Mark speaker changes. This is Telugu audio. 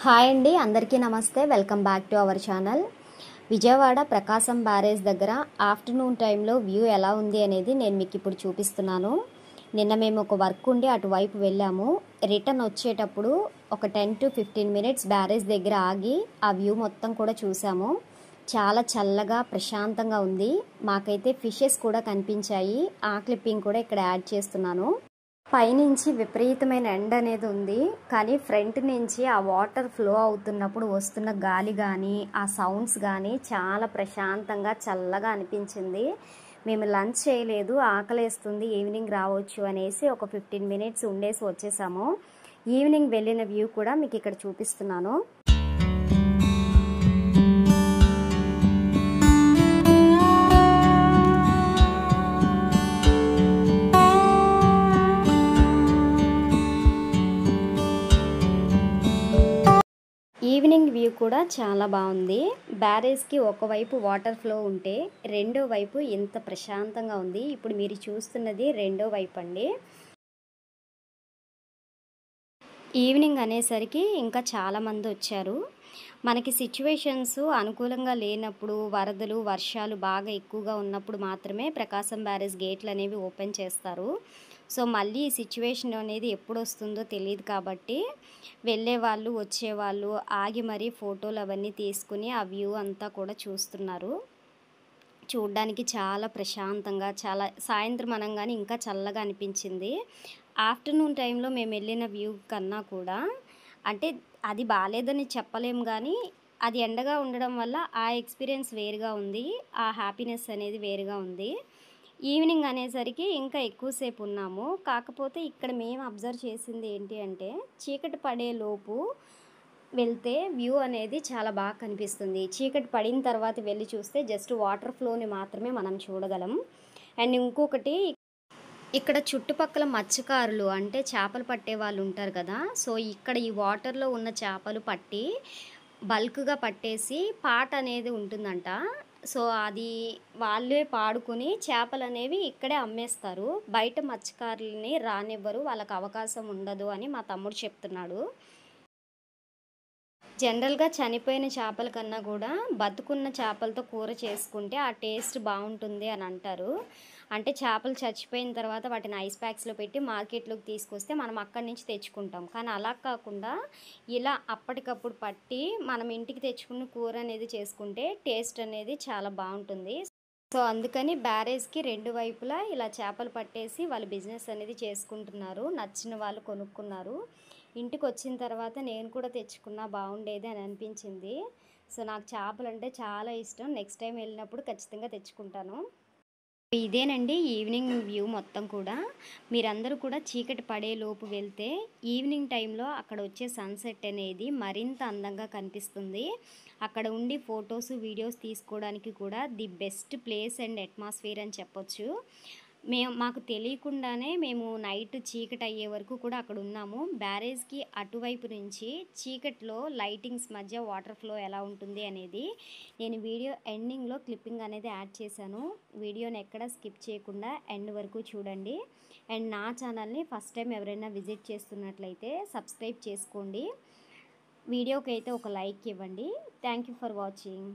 Speaker 1: హాయ్ అండి, అందరికీ నమస్తే. Welcome back to our channel. Vijayawada Prakasam barrage దగ్గర ఆఫ్టర్నూన్ టైంలో వ్యూ ఎలా ఉంది అనేది నేను మీకు ఇప్పుడు చూపిస్తున్నాను. నిన్న మేము ఒక వర్క్ ఉండి అటువైపు వెళ్ళాము. రిటర్న్ వచ్చేటప్పుడు ఒక 10 to 15 మినిట్స్ బ్యారేజ్ దగ్గర ఆగి ఆ వ్యూ మొత్తం కూడా చూసాము. చాలా చల్లగా ప్రశాంతంగా ఉంది. మాకైతే ఫిషెస్ కూడా కనిపించాయి. ఆ క్లిప్పింగ్ కూడా ఇక్కడ యాడ్ చేస్తున్నాను. పైనుంచి విపరీతమైన ఎండ అనేది ఉంది, కానీ ఫ్రంట్ నుంచి ఆ వాటర్ ఫ్లో అవుతున్నప్పుడు వస్తున్న గాలి కానీ ఆ సౌండ్స్ కానీ చాలా ప్రశాంతంగా చల్లగా అనిపించింది. మేము లంచ్ చేయలేదు, ఆకలేస్తుంది, ఈవినింగ్ రావచ్చు అనేసి ఒక 15 మినిట్స్ ఉండేసి వచ్చేసాము. ఈవినింగ్ వెళ్ళిన వ్యూ కూడా మీకు ఇక్కడ చూపిస్తున్నాను. ఈవినింగ్ వ్యూ కూడా చాలా బాగుంది. బ్యారేజ్కి ఒకవైపు వాటర్ ఫ్లో ఉంటే రెండో వైపు ఎంత ప్రశాంతంగా ఉంది. ఇప్పుడు మీరు చూస్తున్నది రెండో వైపు అండి. ఈవినింగ్ అనేసరికి ఇంకా చాలామంది వచ్చారు. మనకి సిచ్యువేషన్స్ అనుకూలంగా లేనప్పుడు, వరదలు వర్షాలు బాగా ఎక్కువగా ఉన్నప్పుడు మాత్రమే ప్రకాశం బ్యారేజ్ గేట్లు అనేవి ఓపెన్ చేస్తారు. సో మళ్ళీ ఈ సిచ్యువేషన్ అనేది ఎప్పుడు వస్తుందో తెలియదు కాబట్టి వెళ్ళేవాళ్ళు వచ్చేవాళ్ళు ఆగి మరీ ఫోటోలు అవన్నీ తీసుకుని ఆ వ్యూ అంతా కూడా చూస్తున్నారు. చూడ్డానికి చాలా ప్రశాంతంగా, చాలా సాయంత్రం అనగానే ఇంకా చల్లగా అనిపించింది. ఆఫ్టర్నూన్ టైంలో మేము వెళ్ళిన వ్యూ కన్నా కూడా, అంటే అది బాగాలేదని చెప్పలేము, కానీ అది ఎండగా ఉండడం వల్ల ఆ ఎక్స్పీరియన్స్ వేరుగా ఉంది, ఆ హ్యాపీనెస్ అనేది వేరుగా ఉంది. ఈవినింగ్ అనేసరికి ఇంకా ఎక్కువసేపు ఉన్నాము. కాకపోతే ఇక్కడ మేము అబ్జర్వ్ చేసింది ఏంటి అంటే, చీకటి పడే లోపు వెళ్తే వ్యూ అనేది చాలా బాగా కనిపిస్తుంది. చీకటి పడిన తర్వాత వెళ్ళి చూస్తే జస్ట్ వాటర్ ఫ్లోని మాత్రమే మనం చూడగలం. అండ్ ఇంకొకటి, ఇక్కడ చుట్టుపక్కల మత్స్యకారులు అంటే చేపలు పట్టే వాళ్ళు ఉంటారు కదా. సో ఇక్కడ ఈ వాటర్లో ఉన్న చేపలు పట్టి బల్క్గా పట్టేసి పాట అనేది ఉంటుందంట. సో అది వాళ్ళే పాడుకుని చేపలు అనేవి ఇక్కడే అమ్మేస్తారు. బయట మత్స్యకారులని రానివ్వరు, వాళ్ళకి అవకాశం ఉండదు అని మా తమ్ముడు చెప్తున్నాడు. జనరల్గా చనిపోయిన చేపల కన్నా కూడా బతుకున్న చేపలతో కూర చేసుకుంటే ఆ టేస్ట్ బాగుంటుంది అని అంటారు. అంటే చేపలు చచ్చిపోయిన తర్వాత వాటిని ఐస్ ప్యాక్స్లో పెట్టి మార్కెట్లోకి తీసుకొస్తే మనం అక్కడి నుంచి తెచ్చుకుంటాం. కానీ అలా కాకుండా ఇలా అప్పటికప్పుడు పట్టి మనం ఇంటికి తెచ్చుకున్న కూర అనేది చేసుకుంటే టేస్ట్ అనేది చాలా బాగుంటుంది. సో అందుకని బ్యారేజ్కి రెండు వైపులా ఇలా చేపలు పట్టేసి వాళ్ళు బిజినెస్ అనేది చేసుకుంటున్నారు. నచ్చిన వాళ్ళు కొనుక్కున్నారు. ఇంటికి వచ్చిన తర్వాత నేను కూడా తెచ్చుకున్నా బాగుండేది అని అనిపించింది. సో నాకు చేపలు అంటే చాలా ఇష్టం. నెక్స్ట్ టైం వెళ్ళినప్పుడు ఖచ్చితంగా తెచ్చుకుంటాను. ఇదేనండి ఈవినింగ్ వ్యూ మొత్తం కూడా. మీరందరూ కూడా చీకటి పడేలోపు వెళ్తే ఈవినింగ్ టైంలో అక్కడ వచ్చే సన్సెట్ అనేది మరింత అందంగా కనిపిస్తుంది. అక్కడ ఉండి ఫొటోస్ వీడియోస్ తీసుకోవడానికి కూడా the best place and atmosphere అని చెప్పొచ్చు. మాకు తెలియకుండానే మేము నైట్ చీకటి అయ్యే వరకు కూడా అక్కడ ఉన్నాము. బ్యారేజ్కి అటువైపు నుంచి చీకట్లో లైటింగ్స్ మధ్య వాటర్ ఫ్లో ఎలా ఉంటుంది అనేది నేను వీడియో ఎండింగ్లో క్లిప్పింగ్ అనేది యాడ్ చేశాను. వీడియోని ఎక్కడ స్కిప్ చేయకుండా ఎండ్ వరకు చూడండి. అండ్ నా ఛానల్ని ఫస్ట్ టైం ఎవరైనా విజిట్ చేస్తున్నట్లయితే సబ్స్క్రైబ్ చేసుకోండి. వీడియోకి అయితే ఒక లైక్ ఇవ్వండి. Thank you for watching.